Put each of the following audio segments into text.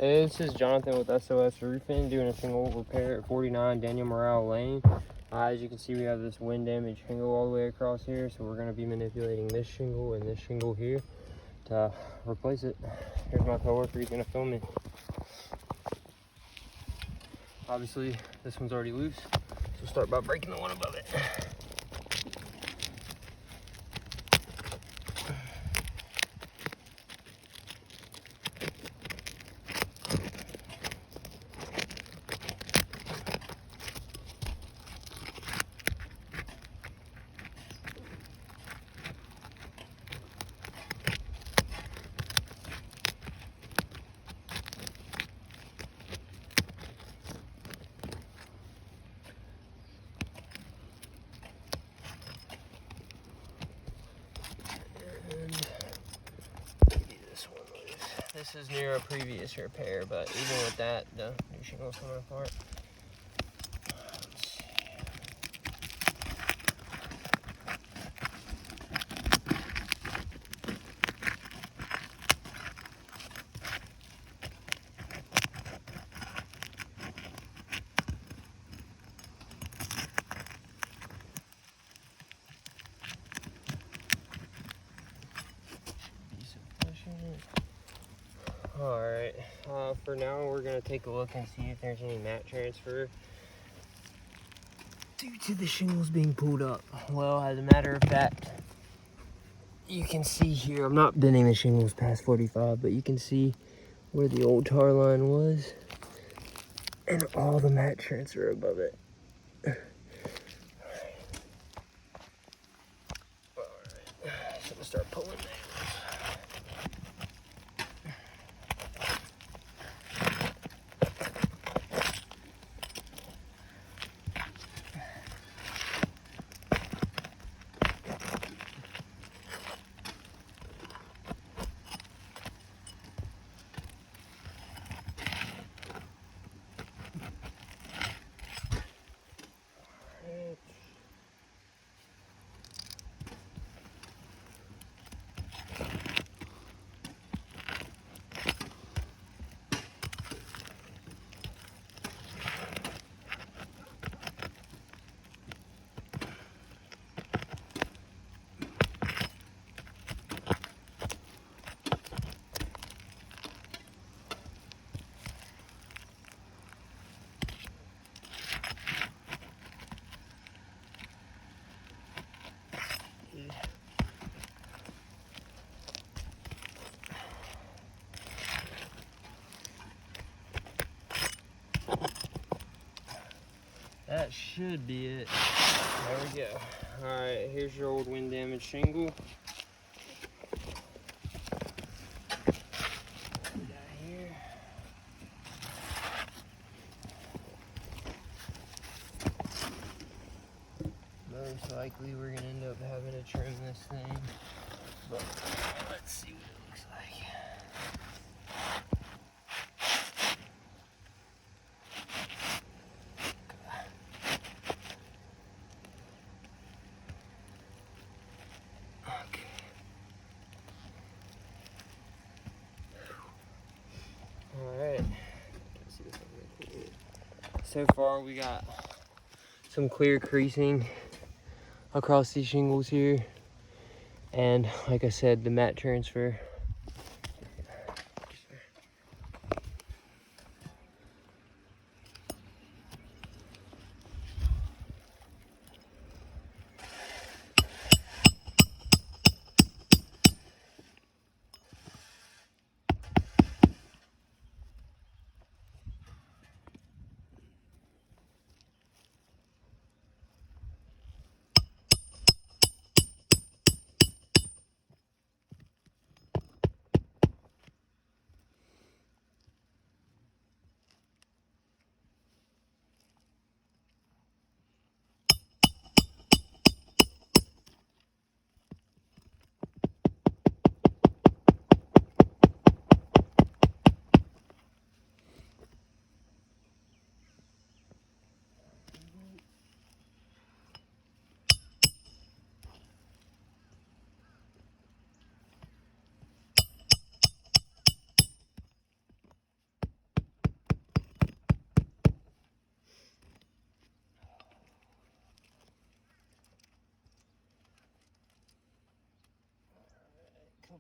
Hey, this is Jonathan with SOS Roofing, doing a shingle repair at 49 Daniel Morale Lane. As you can see, we have this wind damage shingle all the way across here, so we're going to be manipulating this shingle and this shingle here to replace it. Here's my coworker, he's going to film me. Obviously, this one's already loose, so we'll start by breaking the one above it. This is near a previous repair, but even with that, the new shingle's coming apart. Alright, for now we're going to take a look and see if there's any mat transfer due to the shingles being pulled up. Well, as a matter of fact, you can see here, I'm not bending the shingles past 45, but you can see where the old tar line was and all the mat transfer above it. Alright, so we'll start pulling nails. That should be it. There we go. Alright, here's your old wind damage shingle. Here. Most likely we're gonna end up having to trim this thing, but let's see what it looks like. Alright, so far we got some clear creasing across these shingles here, and like I said, the mat transfer.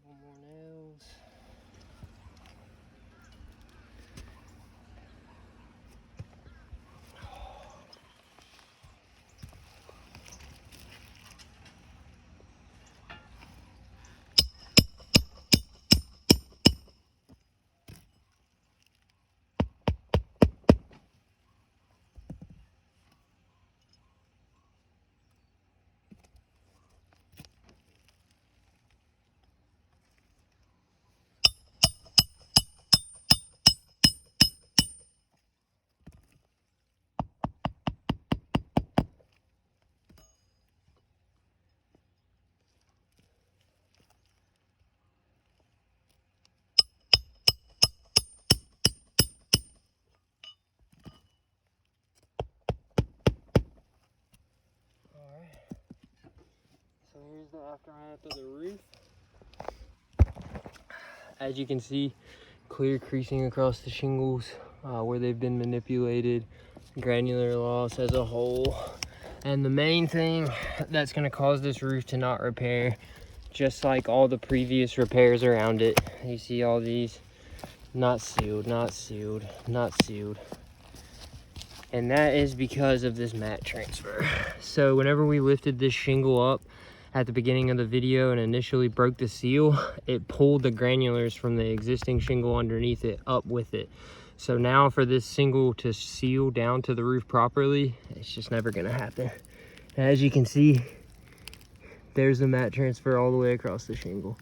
Couple more nails. So here's the aftermath of the roof. As you can see, clear creasing across the shingles where they've been manipulated, granular loss as a whole. And the main thing that's going to cause this roof to not repair, just like all the previous repairs around it, you see all these not sealed, not sealed, not sealed. And that is because of this mat transfer. So whenever we lifted this shingle up at the beginning of the video and initially broke the seal, it pulled the granulars from the existing shingle underneath it up with it. So now for this shingle to seal down to the roof properly, it's just never gonna happen. And as you can see, there's the mat transfer all the way across the shingle.